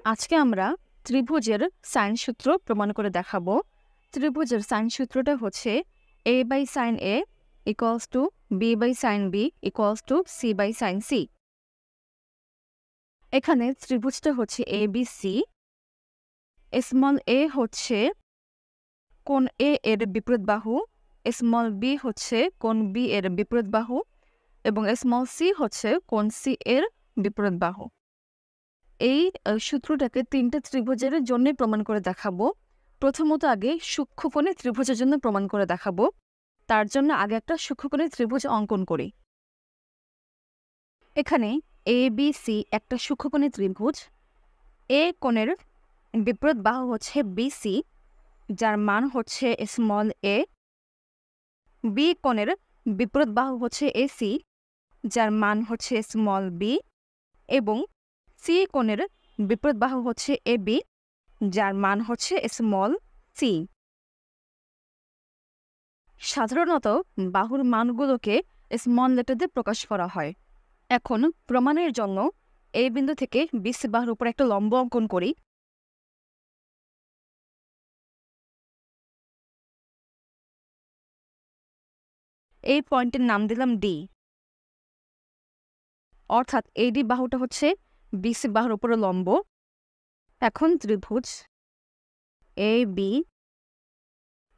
আজকে আমরা ত্রিভুজের সাইন সূত্র প্রমাণ করে দেখাবো। ত্রিভুজের সাইন সূত্রটা হচ্ছে a by sine a equals to b by sine b equals to c by sine c। এখানে ত্রিভুজটা হচ্ছে ABC। স্মল a হচ্ছে কোণ a এর বিপরীত বাহু, স্মল b হচ্ছে কোণ b এর বিপরীত বাহু এবং স্মল c হচ্ছে কোণ c এর বিপরীত বাহু। এই সূত্রটাকে তিনটে ত্রিভুজের জন্য প্রমাণ করে দেখাবো। প্রথমত আগে সূক্ষ্মকোণের ত্রিভুজের জন্য প্রমাণ করে দেখাবো। তার জন্য আগে একটা সূক্ষ্মকোণের ত্রিভুজ অঙ্কন করি। এখানে ABC একটা সূক্ষ্মকোণের ত্রিভুজ। এ কোণের বিপরীত বাহু হচ্ছে BC, যার মান হচ্ছে স্মল a। বি কোণের বিপরীত বাহু হচ্ছে AC, যার মান হচ্ছে স্মল b, এবং সি কোণের বিপরীত বাহু হচ্ছে AB, যার মান হচ্ছে স্মল c। সাধারণত বাহুর মানগুলোকে স্মল লেটার দিয়ে প্রকাশ করা হয়। এখন প্রমাণের জন্য এই বিন্দু থেকে BC বাহুর উপর একটা লম্ব অঙ্কন করি। এই পয়েন্টের নাম দিলাম ডি, অর্থাৎ AD বাহুটা হচ্ছে BC বাহুর উপরে লম্ব। এখন ত্রিভুজ AB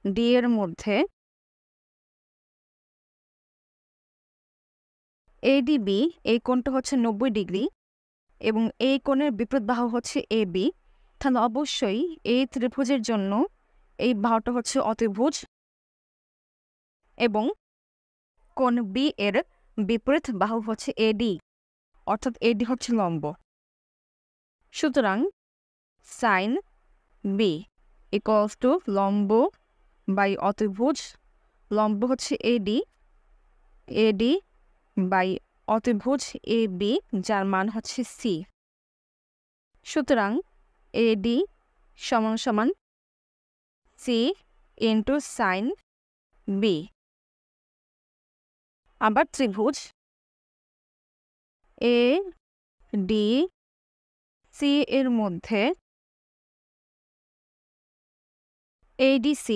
D এর মধ্যে ADB, এই কোণটা হচ্ছে 90 ডিগ্রি এবং এই কোণের বিপরীত বাহু হচ্ছে AB। তাহলে অবশ্যই এই ত্রিভুজের জন্য এই বাহুটা হচ্ছে অতিভুজ এবং কোণ B এর বিপরীত বাহু হচ্ছে AD, অর্থাৎ AD হচ্ছে লম্ব। সুতরাং সাইন B ইকুয়ালস টু লম্ব বাই অতিভুজ। লম্ব হচ্ছে AD, AD বাই অতিভুজ AB, যার মান হচ্ছে C। সুতরাং AD সমান সমান C ইন্টু সাইন B। আবার ত্রিভুজ ADC এর মধ্যে ADC,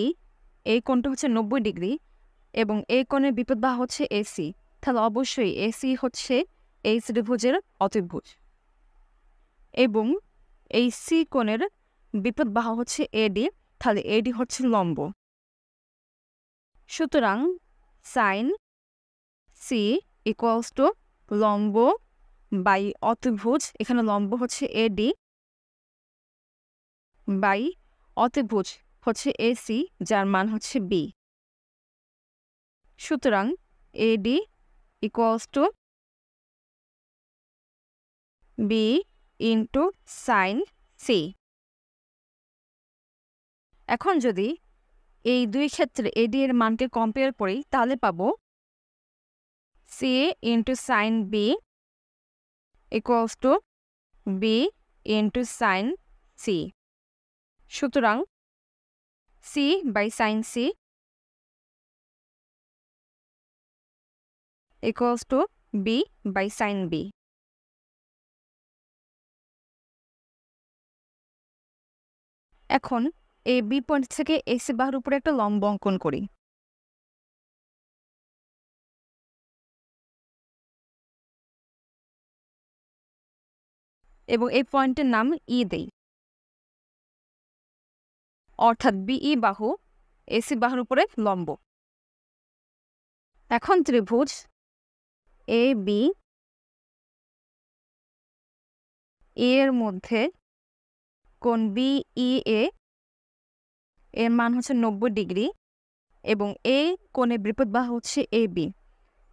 এই কোণটা হচ্ছে 90 ডিগ্রি এবং এই কোণের বিপরীত বাহু হচ্ছে AC। তাহলে অবশ্যই AC হচ্ছে এই ত্রিভুজের অতিভুজ এবং এই C কোণের বিপরীত বাহু হচ্ছে AD, তাহলে AD হচ্ছে লম্ব। সুতরাং সাইন C ইকুয়ালস টু লম্ব বাই অতিভুজ, এখানে লম্ব হচ্ছে AD বাই অতিভুজ হচ্ছে AC, যার মান হচ্ছে B। সুতরাং AD equals to B into sine C। এখন যদি এই দুই ক্ষেত্রে AD এর মানকে কম্পেয়ার করি তাহলে পাবো C into sine B equals to B into sine C। সুতরাং C by sine C equals to B by sine B। এখন এই B পয়েন্ট থেকে AC বাহুর উপরে একটা লম্ব অঙ্কন করি। এবং এই পয়েন্টের নাম E দেই, অর্থাৎ BE বাহু AC বাহুর উপরে লম্ব। এখন ত্রিভুজ AB এর মধ্যে কোণ BEA এর মান হচ্ছে 90 ডিগ্রি এবং এই কোণের বিপরীত বাহু হচ্ছে AB।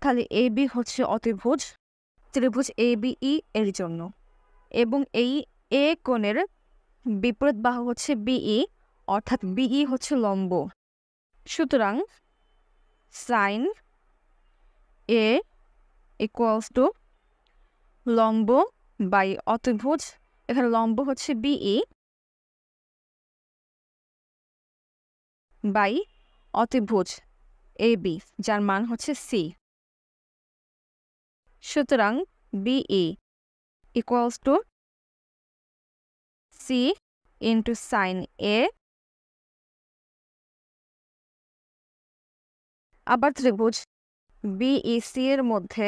তাহলে AB হচ্ছে অতিভুজ ত্রিভুজ ABE এর জন্য এবং এই A কোণের বিপরীত বাহু হচ্ছে BE, অর্থাৎ BE হচ্ছে লম্ব। সুতরাং সাইন A ইকুয়ালস টু লম্ব বাই অতিভুজ, এখানে লম্ব হচ্ছে BE বাই অতিভুজ AB, যার মান হচ্ছে C। সুতরাং BE equals to C into sine A, আবার ত্রিভুজ বিইসি এর মধ্যে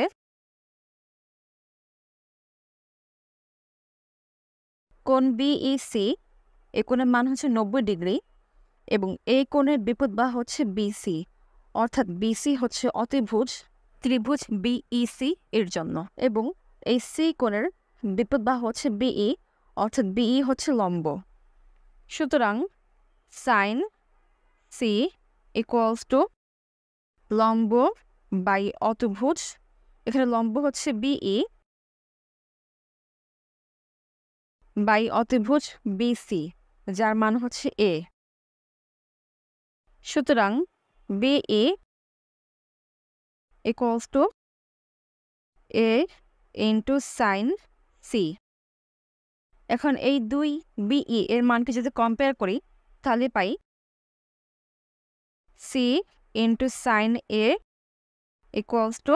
কোণ বিইসি, এই কোণের মান হচ্ছে 90 ডিগ্রি এবং এই কোণের বিপরীত বাহু হচ্ছে বিসি, অর্থাৎ বিসি হচ্ছে অতিভুজ ত্রিভুজ বিইসি এর জন্য, এবং এই সি কোণের বিপরীত বাহু হচ্ছে বিই, অর্থাৎ বিই হচ্ছে লম্ব। সুতরাং সাইন সি ইকুয়ালস টু লম্ব বাই অতিভুজ, এখানে লম্ব হচ্ছে বিই বাই অতিভুজ বিসি, যার মান হচ্ছে এ। সুতরাং B equals to A into sine C. এখন এই দুই বিই এর মানকে যদি কম্পেয়ার করি তাহলে পাই C into sine A equals to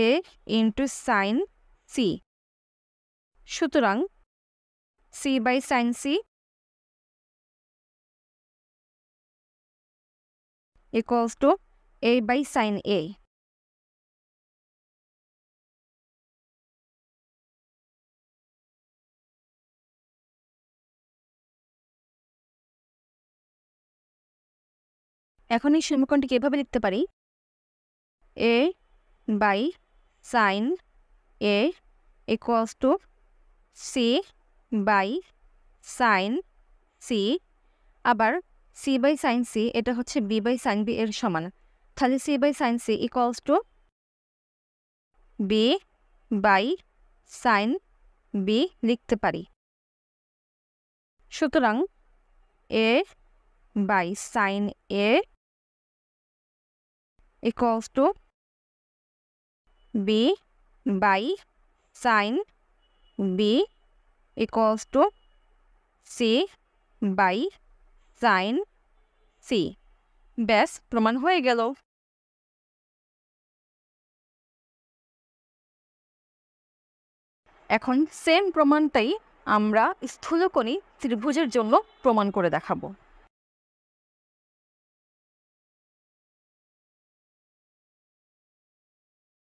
A into sine C. সুতরাং C by sine C equals to A by sine A. এখন এই সমীকরণটিকে এভাবে লিখতে পারি, A by sine A equals to C by sine C. আবার সি বাই সাইন সি এটা হচ্ছে বি বাই সাইন বি এর সমান, তাহলে C by sine C equals to B by sine B লিখতে পারি। সুতরাং এ by sine A equals to B by sine B equals to C by sine C. ব্যাস, প্রমাণ হয়ে গেল। এখন সেম প্রমাণটাই আমরা স্থূলকোণী ত্রিভুজের জন্য প্রমাণ করে দেখাবো।